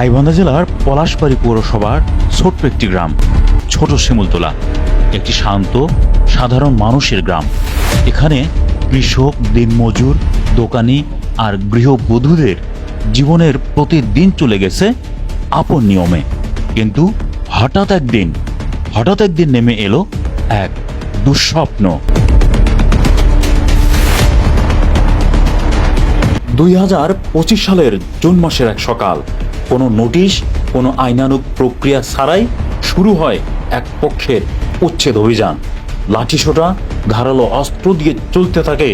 গাইবান্ধা জেলার পলাশবাড়ী পৌরসভার ছোট্ট একটি গ্রাম ছোট শিমুলতলা, একটি শান্ত সাধারণ মানুষের গ্রাম। এখানে কৃষক, দিনমজুর, দোকানি আর গৃহবধূদের জীবনের প্রতিদিন চলে গেছে আপন নিয়মে। কিন্তু হঠাৎ একদিন নেমে এলো এক দুঃস্বপ্ন। 2025 সালের জুন মাসের এক সকাল, কোনো নোটিশ, কোনো আইনানুগ প্রক্রিয়া ছাড়াই শুরু হয় এক পক্ষের উচ্ছেদ অভিযান। লাঠিসোঁটা, ধারালো অস্ত্র দিয়ে চলতে থাকে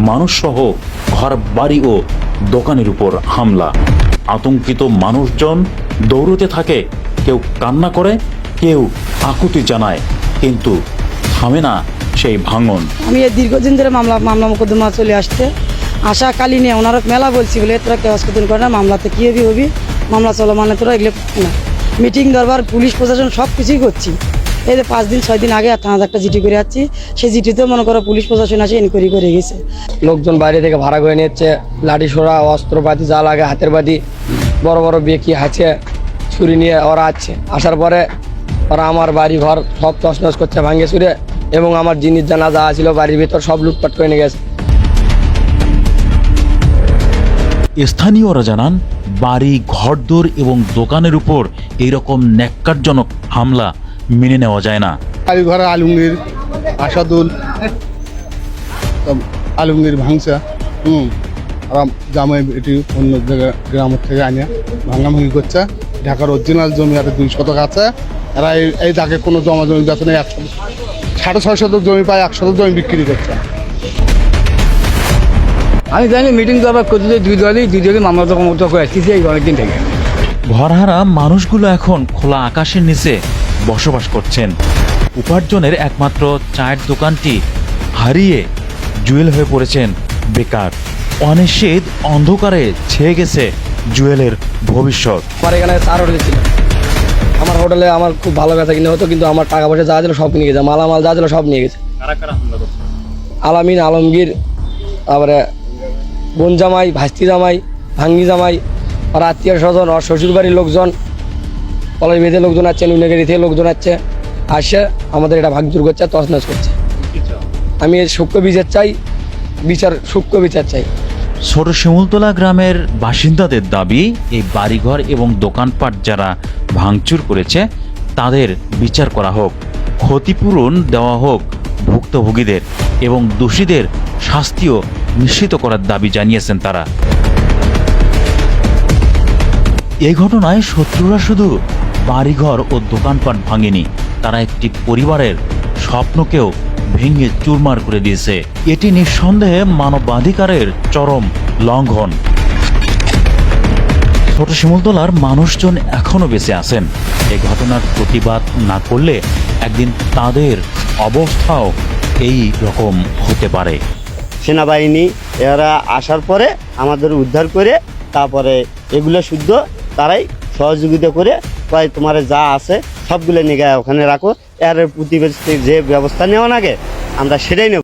মানুষসহ ঘর বাড়ি ও দোকানের উপর হামলা। আতঙ্কিত মানুষজন দৌড়তে থাকে, কেউ কান্না করে, কেউ আকুতি জানায়, কিন্তু থামে না সেই ভাঙন। আমি এই দীর্ঘদিন ধরে মামলা মোকদ্দমা চলে আসছে, আশা কালী নিয়ে ওনারা মেলা বলছি বলে তোরা কেউ আজকের করে না, মামলাতে কী হবি মামলা চলো মানে তোরা এগুলো না। মিটিং দরবার, পুলিশ প্রশাসন সব কিছুই করছি। এই যে 5 দিন 6 দিন আগে থানাতে একটা জিডি করে যাচ্ছি, সেই জিডিতেও মনে করো পুলিশ প্রশাসন আসে ইনকোয়ারি করে গেছে। লোকজন বাইরে থেকে ভাড়া করে নিচ্ছে, লাঠি সোড়া, অস্ত্রপাতি যা লাগে, হাতের বাতি, বড় বড় বেকি হাঁচে, ছুরি নিয়ে ওরা আসার পরে ওরা আমার বাড়ি ঘর সব তছনছ করছে ভাঙে চুরে, এবং আমার জিনিস জানা যা ছিল বাড়ির ভিতর সব লুটপাট করে নিয়ে গেছে। স্থানীয়রা জানান, বাড়ি, ঘরদোর এবং দোকানের উপর এইরকম ন্যাক্কারজনক হামলা মেনে নেওয়া যায় না। বাড়ি ঘরে আলমগীর, আসাদুল, আলমগীর ভাঙচা, আর জামাই এটি অন্য জায়গায় গ্রামের থেকে আনিয়া ভাঙাভাঙি করছে। ঢাকার অরিজিনাল জমি আর 2 শতক আছে, এরা এই দাগে কোনো জমি বেতনে 650 শতক জমি পায়, 1 শতক জমি বিক্রি করছে। আমি জানি মিটিং দরবার করতে দুই দলই মামলা তো করে আসছি এই অনেকদিন থেকে। ঘরহারা মানুষগুলো এখন খোলা আকাশের নিচে বসবাস করছেন। উপার্জনের একমাত্র চায়ের দোকানটি হারিয়ে জুয়েল হয়ে পড়েছেন বেকার। অনিশ্চিত অন্ধকারে ছেয়ে গেছে জুয়েলের ভবিষ্যৎ। আমার এখানে 4 হোটেল ছিল, আমার হোটেলে আমার খুব ভালো বেচা কিনে হতো, কিন্তু আমার টাকা পয়সা যা ছিল সব নিয়ে গেছে, মালামাল যা ছিল সব নিয়ে গেছে। আলামিন, আলমগীর, তারপরে বোন জামাই, ভাস্তি জামাই, ভাঙ্গি জামাই, আর আত্মীয় স্বজন, আর শ্বশুর বাড়ির লোকজন, পলাশ বেঁধে লোকজন আছে, নুনেগেরি থেকে লোকজন আসে আমাদের এটা ভাগজুর করছে, তছনছ করছে। আমি সূক্ষ্ম বিচার চাই। ছোট শিমুলতলা গ্রামের বাসিন্দাদের দাবি, এই বাড়িঘর এবং দোকানপাট যারা ভাঙচুর করেছে তাদের বিচার করা হোক, ক্ষতিপূরণ দেওয়া হোক ভুক্তভোগীদের, এবং দোষীদের শাস্তিও নিশ্চিত করার দাবি জানিয়েছেন তারা। এই ঘটনায় শত্রুরা শুধু বাড়িঘর ও দোকানপাট ভাঙেনি, তারা একটি পরিবারের স্বপ্নকেও ভেঙে চুরমার করে দিয়েছে। এটি নিঃসন্দেহে মানবাধিকারের চরম লঙ্ঘন। ছোট শিমুলতলার মানুষজন এখনো বেঁচে আছেন। এই ঘটনার প্রতিবাদ না করলে একদিন তাদের অবস্থাও এই রকম হতে পারে। সেনাবাহিনী এরা আসার পরে আমাদের উদ্ধার করে তারপরে এগুলো শুদ্ধ তারাই সহযোগিতা করে কয় তোমার যা আছে সবগুলো নিয়ে ওখানে রাখো, এর প্রতিবেশী যে ব্যবস্থা নেওয়া লাগে আমরা সেটাই নেব।